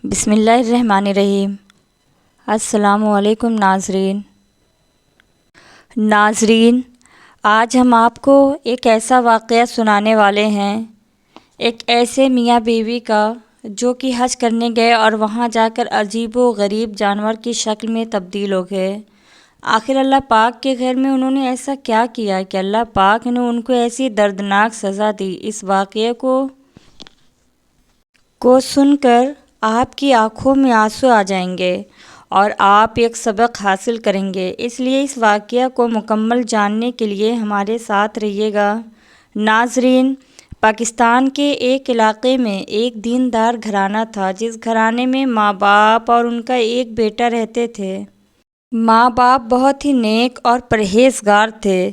بسم اللہ الرحمن الرحیم۔ السلام علیکم ناظرین، آج ہم آپ کو ایک ایسا واقعہ سنانے والے ہیں، ایک ایسے میاں بیوی کا جو کہ حج کرنے گئے اور وہاں جا کر عجیب و غریب جانور کی شکل میں تبدیل ہو گئے۔ آخر اللہ پاک کے گھر میں انہوں نے ایسا کیا کیا کہ اللہ پاک نے ان کو ایسی دردناک سزا دی۔ اس واقعے کو سن کر آپ کی آنکھوں میں آنسو آ جائیں گے اور آپ ایک سبق حاصل کریں گے، اس لیے اس واقعہ کو مکمل جاننے کے لیے ہمارے ساتھ رہیے گا۔ ناظرین، پاکستان کے ایک علاقے میں ایک دیندار گھرانہ تھا، جس گھرانے میں ماں باپ اور ان کا ایک بیٹا رہتے تھے۔ ماں باپ بہت ہی نیک اور پرہیزگار تھے۔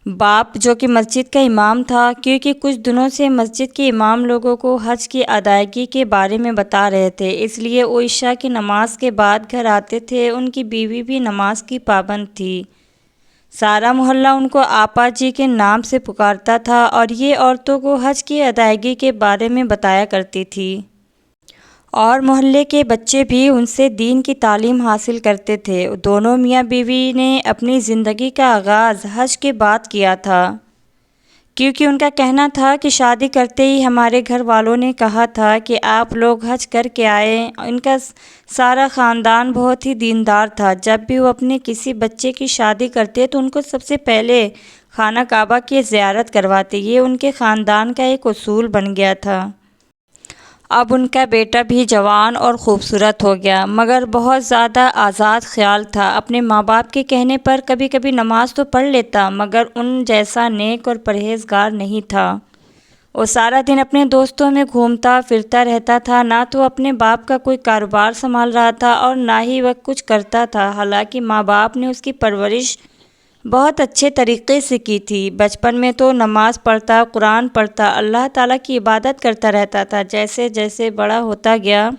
باپ جو کہ مسجد کا امام تھا، کیونکہ کچھ دنوں سے مسجد کے امام لوگوں کو حج کی ادائیگی کے بارے میں بتا رہے تھے، اس لیے وہ عشاء کی نماز کے بعد گھر آتے تھے۔ ان کی بیوی بھی نماز کی پابند تھی۔ سارا محلہ ان کو آپا جی کے نام سے پکارتا تھا اور یہ عورتوں کو حج کی ادائیگی کے بارے میں بتایا کرتی تھی، اور محلے کے بچے بھی ان سے دین کی تعلیم حاصل کرتے تھے۔ دونوں میاں بیوی نے اپنی زندگی کا آغاز حج کے بعد کیا تھا، کیونکہ ان کا کہنا تھا کہ شادی کرتے ہی ہمارے گھر والوں نے کہا تھا کہ آپ لوگ حج کر کے آئیں۔ ان کا سارا خاندان بہت ہی دیندار تھا۔ جب بھی وہ اپنے کسی بچے کی شادی کرتے تو ان کو سب سے پہلے خانہ کعبہ کی زیارت کرواتے، یہ ان کے خاندان کا ایک اصول بن گیا تھا۔ اب ان کا بیٹا بھی جوان اور خوبصورت ہو گیا، مگر بہت زیادہ آزاد خیال تھا۔ اپنے ماں باپ کے کہنے پر کبھی کبھی نماز تو پڑھ لیتا، مگر ان جیسا نیک اور پرہیزگار نہیں تھا۔ وہ سارا دن اپنے دوستوں میں گھومتا پھرتا رہتا تھا، نہ تو اپنے باپ کا کوئی کاروبار سنبھال رہا تھا اور نہ ہی وہ کچھ کرتا تھا۔ حالانکہ ماں باپ نے اس کی پرورش بہت اچھے طریقے سے کی تھی۔ بچپن میں تو نماز پڑھتا، قرآن پڑھتا، اللہ تعالیٰ کی عبادت کرتا رہتا تھا۔ جیسے جیسے بڑا ہوتا گیا،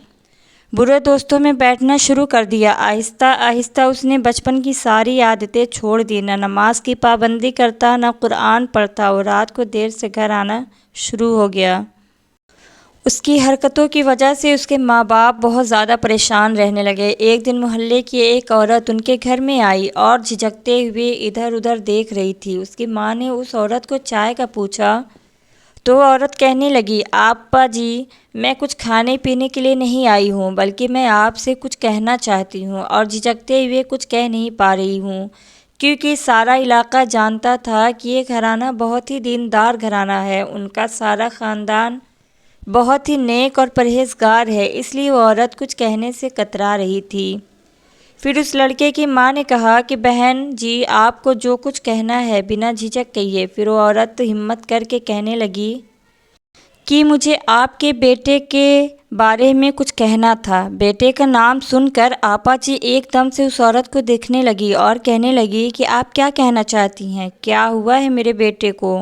برے دوستوں میں بیٹھنا شروع کر دیا۔ آہستہ آہستہ اس نے بچپن کی ساری عادتیں چھوڑ دی، نہ نماز کی پابندی کرتا، نہ قرآن پڑھتا، اور رات کو دیر سے گھر آنا شروع ہو گیا۔ اس کی حرکتوں کی وجہ سے اس کے ماں باپ بہت زیادہ پریشان رہنے لگے۔ ایک دن محلے کی ایک عورت ان کے گھر میں آئی اور جھجکتے ہوئے ادھر ادھر دیکھ رہی تھی۔ اس کی ماں نے اس عورت کو چائے کا پوچھا تو عورت کہنے لگی، آپا جی، میں کچھ کھانے پینے کے لیے نہیں آئی ہوں، بلکہ میں آپ سے کچھ کہنا چاہتی ہوں، اور جھجکتے ہوئے کچھ کہہ نہیں پا رہی ہوں، کیونکہ سارا علاقہ جانتا تھا کہ یہ گھرانہ بہت ہی دیندار گھرانہ ہے، ان کا سارا خاندان بہت ہی نیک اور پرہیزگار ہے، اس لیے وہ عورت کچھ کہنے سے کترا رہی تھی۔ پھر اس لڑکے کی ماں نے کہا کہ بہن جی، آپ کو جو کچھ کہنا ہے بنا جھجک کہیے۔ پھر وہ عورت ہمت کر کے کہنے لگی کہ مجھے آپ کے بیٹے کے بارے میں کچھ کہنا تھا۔ بیٹے کا نام سن کر آپا جی ایک دم سے اس عورت کو دیکھنے لگی اور کہنے لگی کہ آپ کیا کہنا چاہتی ہیں؟ کیا ہوا ہے میرے بیٹے کو؟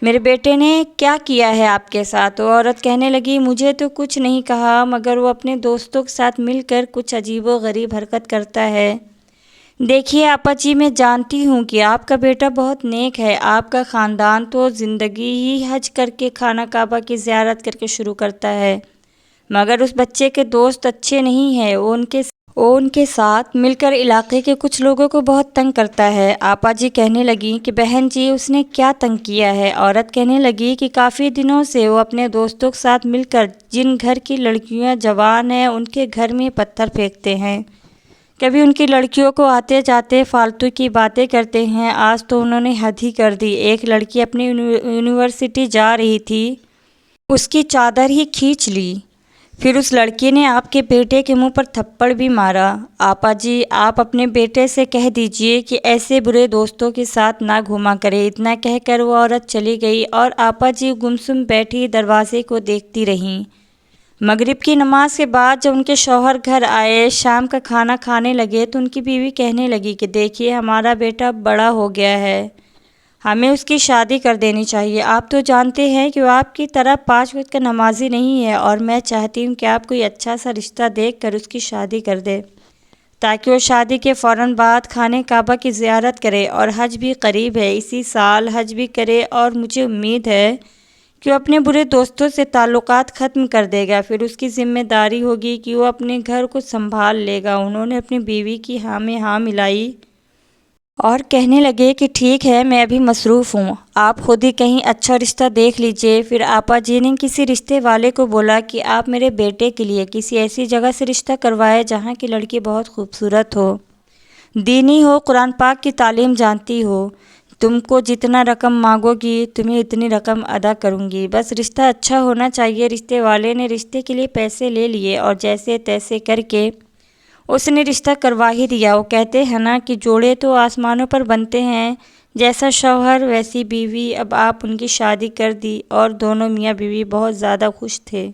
میرے بیٹے نے کیا کیا ہے آپ کے ساتھ؟ وہ عورت کہنے لگی، مجھے تو کچھ نہیں کہا، مگر وہ اپنے دوستوں کے ساتھ مل کر کچھ عجیب و غریب حرکت کرتا ہے۔ دیکھیے آپا جی، میں جانتی ہوں کہ آپ کا بیٹا بہت نیک ہے، آپ کا خاندان تو زندگی ہی حج کر کے خانہ کعبہ کی زیارت کر کے شروع کرتا ہے، مگر اس بچے کے دوست اچھے نہیں ہیں، وہ ان کے ساتھ مل کر علاقے کے کچھ لوگوں کو بہت تنگ کرتا ہے۔ آپا جی کہنے لگی کہ بہن جی، اس نے کیا تنگ کیا ہے؟ عورت کہنے لگی کہ کافی دنوں سے وہ اپنے دوستوں کے ساتھ مل کر جن گھر کی لڑکیاں جوان ہیں ان کے گھر میں پتھر پھینکتے ہیں، کبھی ان کی لڑکیوں کو آتے جاتے فالتو کی باتیں کرتے ہیں۔ آج تو انہوں نے حد ہی کر دی، ایک لڑکی اپنی یونیورسٹی جا رہی تھی، اس کی چادر ہی کھینچ لی، پھر اس لڑکی نے آپ کے بیٹے کے منہ پر تھپڑ بھی مارا۔ آپا جی، آپ اپنے بیٹے سے کہہ دیجئے کہ ایسے برے دوستوں کے ساتھ نہ گھوما کرے۔ اتنا کہہ کر وہ عورت چلی گئی اور آپا جی گمسم بیٹھی دروازے کو دیکھتی رہیں۔ مغرب کی نماز کے بعد جب ان کے شوہر گھر آئے، شام کا کھانا کھانے لگے، تو ان کی بیوی کہنے لگی کہ دیکھیے، ہمارا بیٹا بڑا ہو گیا ہے، ہمیں اس کی شادی کر دینی چاہیے۔ آپ تو جانتے ہیں کہ وہ آپ کی طرح 5 وقت کا نمازی نہیں ہے، اور میں چاہتی ہوں کہ آپ کوئی اچھا سا رشتہ دیکھ کر اس کی شادی کر دیں، تاکہ وہ شادی کے فوراً بعد خانہ کعبہ کی زیارت کرے، اور حج بھی قریب ہے، اسی سال حج بھی کرے، اور مجھے امید ہے کہ وہ اپنے برے دوستوں سے تعلقات ختم کر دے گا، پھر اس کی ذمہ داری ہوگی کہ وہ اپنے گھر کو سنبھال لے گا۔ انہوں نے اپنی بیوی کی ہاں میں ہاں ملائی اور کہنے لگے کہ ٹھیک ہے، میں ابھی مصروف ہوں، آپ خود ہی کہیں اچھا رشتہ دیکھ لیجئے۔ پھر آپا جی نے کسی رشتے والے کو بولا کہ آپ میرے بیٹے کے لیے کسی ایسی جگہ سے رشتہ کروائے جہاں کی لڑکی بہت خوبصورت ہو، دینی ہو، قرآن پاک کی تعلیم جانتی ہو، تم کو جتنا رقم مانگو گی تمہیں اتنی رقم ادا کروں گی، بس رشتہ اچھا ہونا چاہیے۔ رشتے والے نے رشتے کے لیے پیسے لے لیے اور جیسے تیسے کر کے اس نے رشتہ کروا ہی دیا۔ وہ کہتے ہیں نا کہ جوڑے تو آسمانوں پر بنتے ہیں، جیسا شوہر ویسی بیوی۔ اب آپ ان کی شادی کر دی اور دونوں میاں بیوی بہت زیادہ خوش تھے۔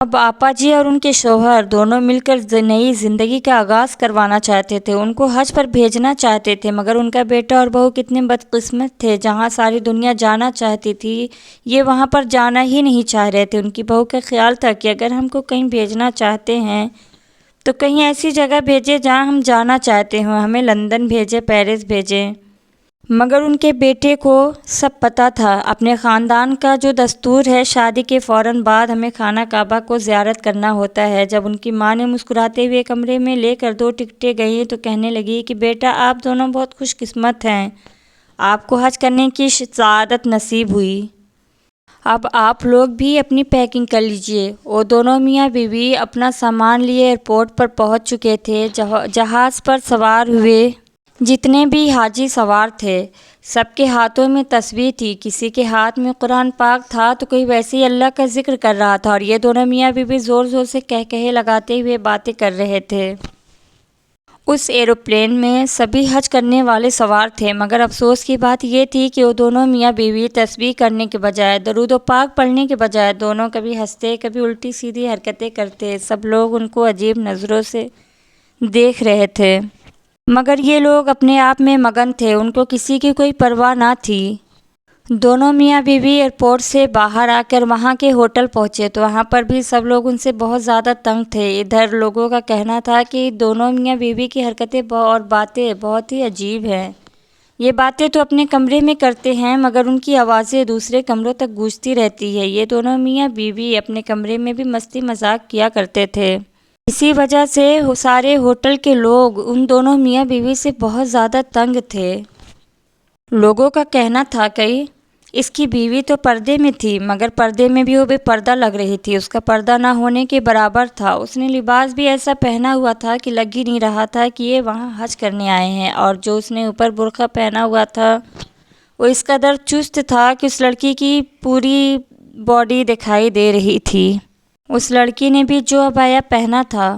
اب آپا جی اور ان کے شوہر دونوں مل کر نئی زندگی کا آغاز کروانا چاہتے تھے، ان کو حج پر بھیجنا چاہتے تھے، مگر ان کا بیٹا اور بہو کتنے بدقسمت تھے، جہاں ساری دنیا جانا چاہتی تھی یہ وہاں پر جانا ہی نہیں چاہ رہے تھے۔ ان کی بہو کا خیال تھا کہ اگر ہم کو کہیں بھیجنا چاہتے ہیں تو کہیں ایسی جگہ بھیجے جہاں ہم جانا چاہتے ہوں، ہمیں لندن بھیجے، پیرس بھیجیں۔ مگر ان کے بیٹے کو سب پتہ تھا، اپنے خاندان کا جو دستور ہے شادی کے فوراً بعد ہمیں خانہ کعبہ کو زیارت کرنا ہوتا ہے۔ جب ان کی ماں نے مسکراتے ہوئے کمرے میں لے کر 2 ٹکٹیں گئیں تو کہنے لگی کہ بیٹا آپ دونوں بہت خوش قسمت ہیں، آپ کو حج کرنے کی سعادت نصیب ہوئی۔ اب آپ لوگ بھی اپنی پیکنگ کر لیجئے۔ وہ دونوں میاں بیوی اپنا سامان لیے ایئرپورٹ پر پہنچ چکے تھے۔ جہاز پر سوار ہوئے جتنے بھی حاجی سوار تھے سب کے ہاتھوں میں تسبیح تھی، کسی کے ہاتھ میں قرآن پاک تھا تو کوئی ویسے ہی اللہ کا ذکر کر رہا تھا، اور یہ دونوں میاں بیوی زور زور سے کہے لگاتے ہوئے باتیں کر رہے تھے۔ اس ایروپلین میں سبھی حج کرنے والے سوار تھے، مگر افسوس کی بات یہ تھی کہ وہ دونوں میاں بیوی تسبیح کرنے کے بجائے، درود و پاک پڑھنے کے بجائے دونوں کبھی ہنستے کبھی الٹی سیدھی حرکتیں کرتے۔ سب لوگ ان کو عجیب نظروں سے دیکھ رہے تھے، مگر یہ لوگ اپنے آپ میں مگن تھے، ان کو کسی کی کوئی پرواہ نہ تھی۔ دونوں میاں بیوی ایئرپورٹ سے باہر آ کر وہاں کے ہوٹل پہنچے تو وہاں پر بھی سب لوگ ان سے بہت زیادہ تنگ تھے۔ ادھر لوگوں کا کہنا تھا کہ دونوں میاں بیوی کی حرکتیں اور باتیں بہت ہی عجیب ہیں، یہ باتیں تو اپنے کمرے میں کرتے ہیں مگر ان کی آوازیں دوسرے کمروں تک گونجتی رہتی ہے۔ یہ دونوں میاں بیوی اپنے کمرے میں بھی مستی مذاق کیا کرتے تھے، اسی وجہ سے سارے ہوٹل کے لوگ ان دونوں میاں بیوی سے بہت زیادہ تنگ تھے۔ لوگوں کا کہنا تھا کہ اس کی بیوی تو پردے میں تھی مگر پردے میں بھی وہ بے پردہ لگ رہی تھی، اس کا پردہ نہ ہونے کے برابر تھا، اس نے لباس بھی ایسا پہنا ہوا تھا کہ لگ ہی نہیں رہا تھا کہ یہ وہاں حج کرنے آئے ہیں، اور جو اس نے اوپر برقع پہنا ہوا تھا وہ اس قدر چست تھا کہ اس لڑکی کی پوری باڈی دکھائی دے رہی تھی۔ اس لڑکی نے بھی جو عبایا پہنا تھا،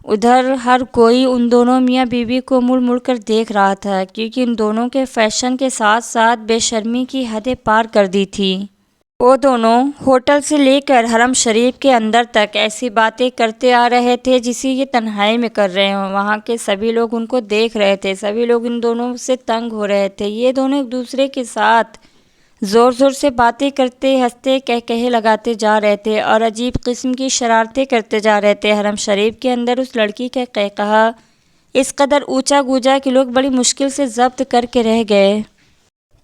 ادھر ہر کوئی ان دونوں میاں بیوی کو مڑ مڑ کر دیکھ رہا تھا، کیونکہ ان دونوں کے فیشن کے ساتھ ساتھ بے شرمی کی حدیں پار کر دی تھی۔ وہ دونوں ہوٹل سے لے کر حرم شریف کے اندر تک ایسی باتیں کرتے آ رہے تھے جسے یہ تنہائی میں کر رہے ہوں، وہاں کے سبھی لوگ ان کو دیکھ رہے تھے، سبھی لوگ ان دونوں سے تنگ ہو رہے تھے۔ یہ دونوں ایک دوسرے کے ساتھ زور زور سے باتیں کرتے، ہنستے، کہے لگاتے جا رہے تھے اور عجیب قسم کی شرارتیں کرتے جا رہے تھے۔ حرم شریف کے اندر اس لڑکی کا قہقہا اس قدر اونچا گونجا کہ لوگ بڑی مشکل سے ضبط کر کے رہ گئے۔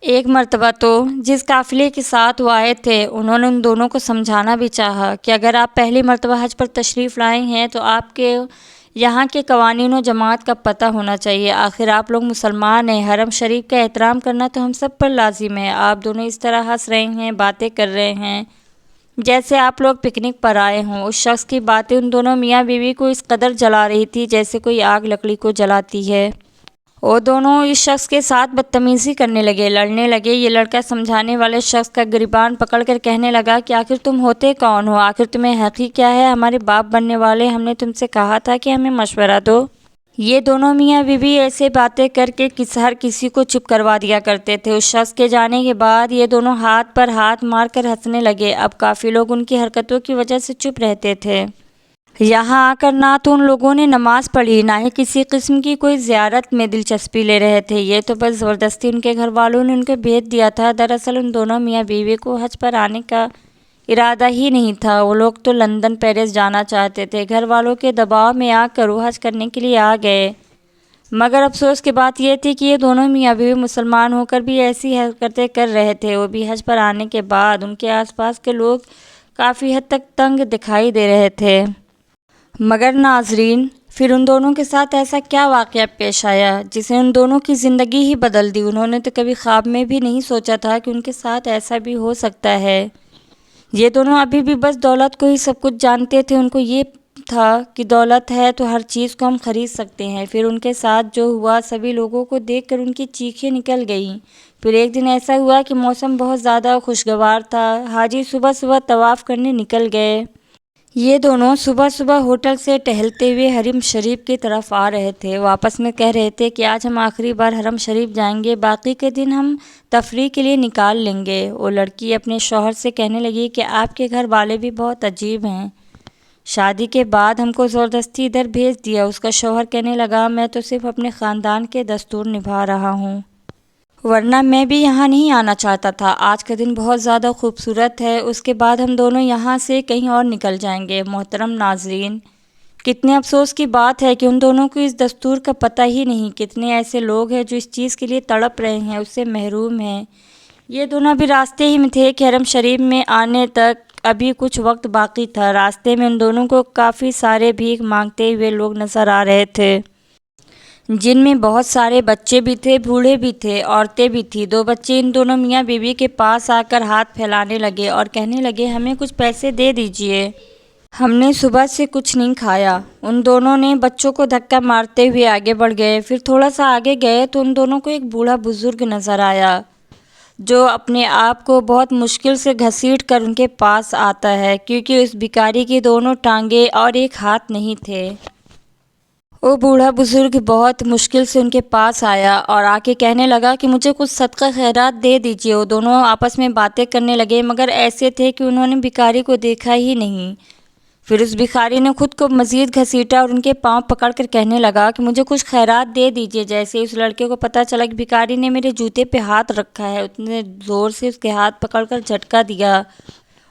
ایک مرتبہ تو جس قافلے کے ساتھ وہ آئے تھے انہوں نے ان دونوں کو سمجھانا بھی چاہا کہ اگر آپ پہلی مرتبہ حج پر تشریف لائے ہیں تو آپ کے یہاں کے قوانین و جماعت کا پتہ ہونا چاہیے، آخر آپ لوگ مسلمان ہیں، حرم شریف کا احترام کرنا تو ہم سب پر لازم ہے۔ آپ دونوں اس طرح ہنس رہے ہیں، باتیں کر رہے ہیں جیسے آپ لوگ پکنک پر آئے ہوں۔ اس شخص کی باتیں ان دونوں میاں بیوی کو اس قدر جلا رہی تھی جیسے کوئی آگ لکڑی کو جلاتی ہے۔ وہ دونوں اس شخص کے ساتھ بدتمیزی کرنے لگے، لڑنے لگے۔ یہ لڑکا سمجھانے والے شخص کا گریبان پکڑ کر کہنے لگا کہ آخر تم ہوتے کون ہو، آخر تمہیں حق ہی کیا ہے، ہمارے باپ بننے والے، ہم نے تم سے کہا تھا کہ ہمیں مشورہ دو۔ یہ دونوں میاں بیوی ایسے باتیں کر کے ہر کسی کو چپ کروا دیا کرتے تھے۔ اس شخص کے جانے کے بعد یہ دونوں ہاتھ پر ہاتھ مار کر ہنسنے لگے۔ اب کافی لوگ ان کی حرکتوں کی وجہ سے چپ رہتے تھے۔ یہاں آ کر نہ تو ان لوگوں نے نماز پڑھی، نہ ہی کسی قسم کی کوئی زیارت میں دلچسپی لے رہے تھے، یہ تو بس زبردستی ان کے گھر والوں نے ان کو بھیج دیا تھا۔ دراصل ان دونوں میاں بیوی کو حج پر آنے کا ارادہ ہی نہیں تھا، وہ لوگ تو لندن پیرس جانا چاہتے تھے، گھر والوں کے دباؤ میں آ کر وہ حج کرنے کے لیے آ گئے۔ مگر افسوس کی بات یہ تھی کہ یہ دونوں میاں بیوی مسلمان ہو کر بھی ایسی حرکتیں کر رہے تھے، وہ بھی حج پر آنے کے بعد ان کے آس پاس کے لوگ کافی حد تک تنگ دکھائی دے رہے تھے۔ مگر ناظرین، پھر ان دونوں کے ساتھ ایسا کیا واقعہ پیش آیا جسے ان دونوں کی زندگی ہی بدل دی؟ انہوں نے تو کبھی خواب میں بھی نہیں سوچا تھا کہ ان کے ساتھ ایسا بھی ہو سکتا ہے۔ یہ دونوں ابھی بھی بس دولت کو ہی سب کچھ جانتے تھے، ان کو یہ تھا کہ دولت ہے تو ہر چیز کو ہم خرید سکتے ہیں۔ پھر ان کے ساتھ جو ہوا، سبھی لوگوں کو دیکھ کر ان کی چیخیں نکل گئیں۔ پھر ایک دن ایسا ہوا کہ موسم بہت زیادہ خوشگوار تھا، حاجی صبح صبح طواف کرنے نکل گئے۔ یہ دونوں صبح صبح ہوٹل سے ٹہلتے ہوئے حرم شریف کی طرف آ رہے تھے، وہ آپس میں کہہ رہے تھے کہ آج ہم آخری بار حرم شریف جائیں گے، باقی کے دن ہم تفریح کے لیے نکال لیں گے۔ وہ لڑکی اپنے شوہر سے کہنے لگی کہ آپ کے گھر والے بھی بہت عجیب ہیں، شادی کے بعد ہم کو زبردستی ادھر بھیج دیا۔ اس کا شوہر کہنے لگا میں تو صرف اپنے خاندان کے دستور نبھا رہا ہوں، ورنہ میں بھی یہاں نہیں آنا چاہتا تھا۔ آج کا دن بہت زیادہ خوبصورت ہے، اس کے بعد ہم دونوں یہاں سے کہیں اور نکل جائیں گے۔ محترم ناظرین، کتنے افسوس کی بات ہے کہ ان دونوں کو اس دستور کا پتہ ہی نہیں۔ کتنے ایسے لوگ ہیں جو اس چیز کے لیے تڑپ رہے ہیں، اس سے محروم ہیں۔ یہ دونوں بھی راستے ہی میں تھے کہ حرم شریف میں آنے تک ابھی کچھ وقت باقی تھا۔ راستے میں ان دونوں کو کافی سارے بھیک مانگتے ہوئے لوگ نظر آ رہے تھے، جن میں بہت سارے بچے بھی تھے، بوڑھے بھی تھے، عورتیں بھی تھیں۔ دو بچے ان دونوں میاں بیوی کے پاس آ کر ہاتھ پھیلانے لگے اور کہنے لگے ہمیں کچھ پیسے دے دیجئے، ہم نے صبح سے کچھ نہیں کھایا۔ ان دونوں نے بچوں کو دھکا مارتے ہوئے آگے بڑھ گئے۔ پھر تھوڑا سا آگے گئے تو ان دونوں کو ایک بوڑھا بزرگ نظر آیا جو اپنے آپ کو بہت مشکل سے گھسیٹ کر ان کے پاس آتا ہے، کیونکہ اس بھکاری کی دونوں ٹانگیں اور ایک ہاتھ نہیں تھے۔ وہ بوڑھا بزرگ بہت مشکل سے ان کے پاس آیا اور آ کے کہنے لگا کہ مجھے کچھ صدقہ خیرات دے دیجیے۔ وہ دونوں آپس میں باتیں کرنے لگے، مگر ایسے تھے کہ انہوں نے بھکاری کو دیکھا ہی نہیں۔ پھر اس بھکاری نے خود کو مزید گھسیٹا اور ان کے پاؤں پکڑ کر کہنے لگا کہ مجھے کچھ خیرات دے دیجیے۔ جیسے ہی اس لڑکے کو پتہ چلا کہ بھکاری نے میرے جوتے پہ ہاتھ رکھا ہے، اتنے زور سے اس کے ہاتھ پکڑ کر جھٹکا دیا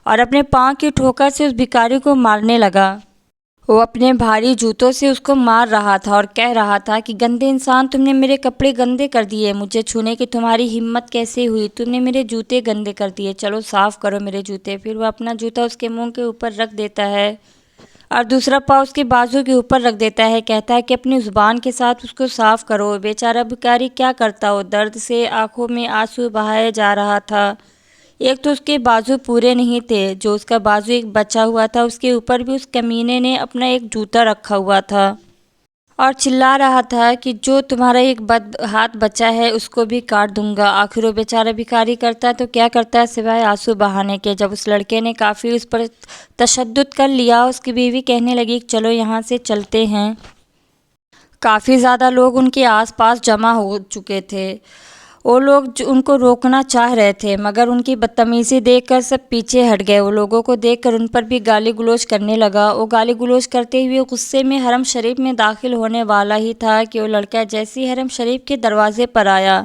اور اپنے پاؤں کی ٹھوکر سے اس بھکاری کو مارنے لگا۔ وہ اپنے بھاری جوتوں سے اس کو مار رہا تھا اور کہہ رہا تھا کہ گندے انسان، تم نے میرے کپڑے گندے کر دیے، مجھے چھونے کی تمہاری ہمت کیسے ہوئی؟ تم نے میرے جوتے گندے کر دیے، چلو صاف کرو میرے جوتے۔ پھر وہ اپنا جوتا اس کے منہ کے اوپر رکھ دیتا ہے اور دوسرا پاؤں اس کے بازو کے اوپر رکھ دیتا ہے، کہتا ہے کہ اپنی زبان کے ساتھ اس کو صاف کرو۔ بیچارہ بھکاری کیا کرتا، وہ درد سے آنکھوں میں آنسو بہائے جا رہا تھا۔ ایک تو اس کے بازو پورے نہیں تھے، جو اس کا بازو ایک بچا ہوا تھا اس کے اوپر بھی اس کمینے نے اپنا ایک جوتا رکھا ہوا تھا اور چلا رہا تھا کہ جو تمہارا ایک ہاتھ بچا ہے اس کو بھی کاٹ دوں گا۔ آخر وہ بیچارہ بھکاری کرتا ہے تو کیا کرتا ہے سوائے آنسو بہانے کے۔ جب اس لڑکے نے کافی اس پر تشدد کر لیا، اس کی بیوی کہنے لگی چلو یہاں سے چلتے ہیں۔ کافی زیادہ لوگ ان کے آس پاس جمع ہو چکے تھے، وہ لوگ ان کو روکنا چاہ رہے تھے، مگر ان کی بدتمیزی دیکھ کر سب پیچھے ہٹ گئے۔ وہ لوگوں کو دیکھ کر ان پر بھی گالی گلوچ کرنے لگا۔ وہ گالی گلوچ کرتے ہوئے غصے میں حرم شریف میں داخل ہونے والا ہی تھا کہ وہ لڑکا جیسے ہی حرم شریف کے دروازے پر آیا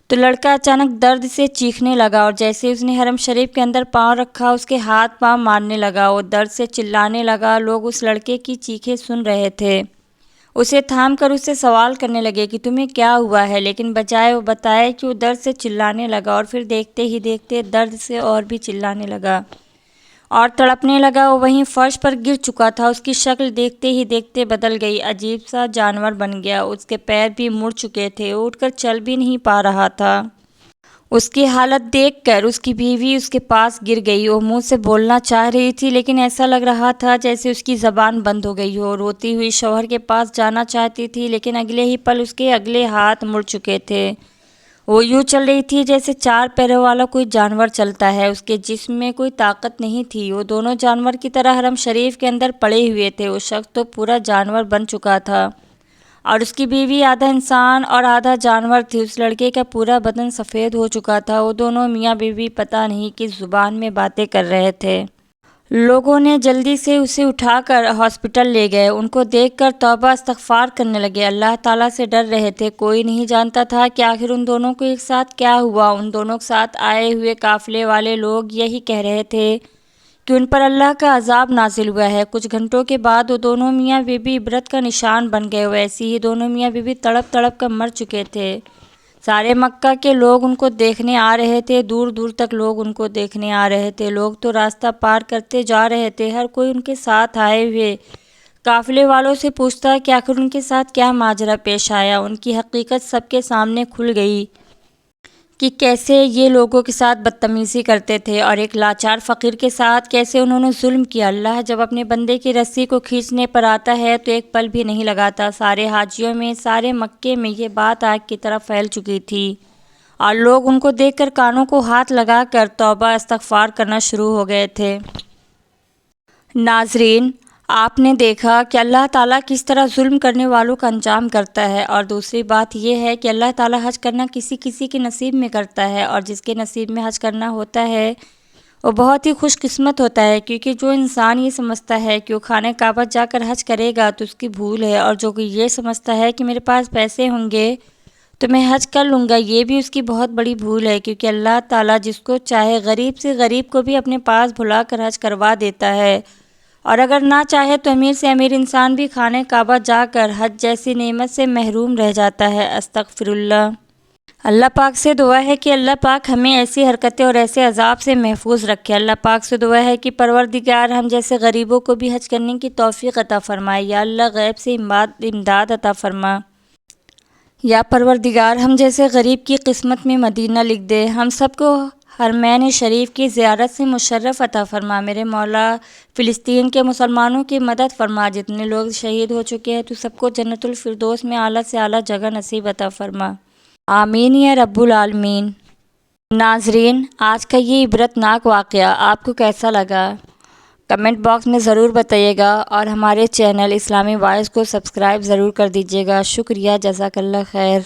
تو لڑکا اچانک درد سے چیخنے لگا اور جیسے ہی اس نے حرم شریف کے اندر پاؤں رکھا، اس کے ہاتھ پاؤں مارنے لگا۔ وہ درد سے چلانے لگا، لوگ اس لڑکے کی چیخیں سن رہے تھے، اسے تھام کر اس سے سوال کرنے لگے کہ تمہیں کیا ہوا ہے، لیکن بجائے وہ بتائے کہ وہ درد سے چلانے لگا اور پھر دیکھتے ہی دیکھتے درد سے اور بھی چلانے لگا اور تڑپنے لگا۔ وہ وہیں فرش پر گر چکا تھا، اس کی شکل دیکھتے ہی دیکھتے بدل گئی، عجیب سا جانور بن گیا، اس کے پیر بھی مڑ چکے تھے، وہ اٹھ کر چل بھی نہیں پا رہا تھا۔ اس کی حالت دیکھ کر اس کی بیوی اس کے پاس گر گئی، وہ منہ سے بولنا چاہ رہی تھی لیکن ایسا لگ رہا تھا جیسے اس کی زبان بند ہو گئی ہو۔ روتی ہوئی شوہر کے پاس جانا چاہتی تھی لیکن اگلے ہی پل اس کے اگلے ہاتھ مڑ چکے تھے۔ وہ یوں چل رہی تھی جیسے چار پیروں والا کوئی جانور چلتا ہے، اس کے جسم میں کوئی طاقت نہیں تھی، وہ دونوں جانور کی طرح حرم شریف کے اندر پڑے ہوئے تھے۔ وہ شخص تو پورا جانور بن چکا تھا اور اس کی بیوی آدھا انسان اور آدھا جانور تھی۔ اس لڑکے کا پورا بدن سفید ہو چکا تھا۔ وہ دونوں میاں بیوی پتہ نہیں کس زبان میں باتیں کر رہے تھے۔ لوگوں نے جلدی سے اسے اٹھا کر ہاسپٹل لے گئے، ان کو دیکھ کر توبہ استغفار کرنے لگے، اللہ تعالیٰ سے ڈر رہے تھے۔ کوئی نہیں جانتا تھا کہ آخر ان دونوں کو ایک ساتھ کیا ہوا۔ ان دونوں کے ساتھ آئے ہوئے قافلے والے لوگ یہی کہہ رہے تھے کہ ان پر اللہ کا عذاب نازل ہوا ہے۔ کچھ گھنٹوں کے بعد وہ دونوں میاں بیوی عبرت کا نشان بن گئے۔ ویسے ہی دونوں میاں بیوی تڑپ تڑپ کر مر چکے تھے۔ سارے مکہ کے لوگ ان کو دیکھنے آ رہے تھے، دور دور تک لوگ ان کو دیکھنے آ رہے تھے۔ لوگ تو راستہ پار کرتے جا رہے تھے، ہر کوئی ان کے ساتھ آئے ہوئے قافلے والوں سے پوچھتا کہ آخر ان کے ساتھ کیا ماجرا پیش آیا۔ ان کی حقیقت سب کے سامنے کھل گئی کہ کیسے یہ لوگوں کے ساتھ بدتمیزی کرتے تھے اور ایک لاچار فقیر کے ساتھ کیسے انہوں نے ظلم کیا۔ اللہ جب اپنے بندے کی رسی کو کھینچنے پر آتا ہے تو ایک پل بھی نہیں لگاتا۔ سارے حاجیوں میں، سارے مکے میں یہ بات آگ کی طرح پھیل چکی تھی اور لوگ ان کو دیکھ کر کانوں کو ہاتھ لگا کر توبہ استغفار کرنا شروع ہو گئے تھے۔ ناظرین، آپ نے دیکھا کہ اللہ تعالیٰ کس طرح ظلم کرنے والوں کا انجام کرتا ہے، اور دوسری بات یہ ہے کہ اللہ تعالیٰ حج کرنا کسی کسی کے نصیب میں کرتا ہے، اور جس کے نصیب میں حج کرنا ہوتا ہے وہ بہت ہی خوش قسمت ہوتا ہے، کیونکہ جو انسان یہ سمجھتا ہے کہ وہ خانہ کعبہ جا کر حج کرے گا تو اس کی بھول ہے، اور جو یہ سمجھتا ہے کہ میرے پاس پیسے ہوں گے تو میں حج کر لوں گا، یہ بھی اس کی بہت بڑی بھول ہے، کیونکہ اللہ تعالیٰ جس کو چاہے غریب سے غریب کو بھی اپنے پاس بھلا کر حج کروا دیتا ہے، اور اگر نہ چاہے تو امیر سے امیر انسان بھی خانہ کعبہ جا کر حج جیسی نعمت سے محروم رہ جاتا ہے۔ استغفر اللہ۔ اللہ پاک سے دعا ہے کہ اللہ پاک ہمیں ایسی حرکتیں اور ایسے عذاب سے محفوظ رکھے۔ اللہ پاک سے دعا ہے کہ پروردگار ہم جیسے غریبوں کو بھی حج کرنے کی توفیق عطا فرمائے۔ یا اللہ غیب سے امداد عطا فرما۔ یا پروردگار ہم جیسے غریب کی قسمت میں مدینہ لکھ دے۔ ہم سب کو حرمین شریف کی زیارت سے مشرف عطا فرما۔ میرے مولا فلسطین کے مسلمانوں کی مدد فرما۔ جتنے لوگ شہید ہو چکے ہیں تو سب کو جنت الفردوس میں اعلیٰ سے اعلیٰ جگہ نصیب عطا فرما۔ آمین یا رب العالمین۔ ناظرین، آج کا یہ عبرت ناک واقعہ آپ کو کیسا لگا؟ کمنٹ باکس میں ضرور بتائیے گا، اور ہمارے چینل اسلامی وائس کو سبسکرائب ضرور کر دیجیے گا۔ شکریہ، جزاک اللہ خیر۔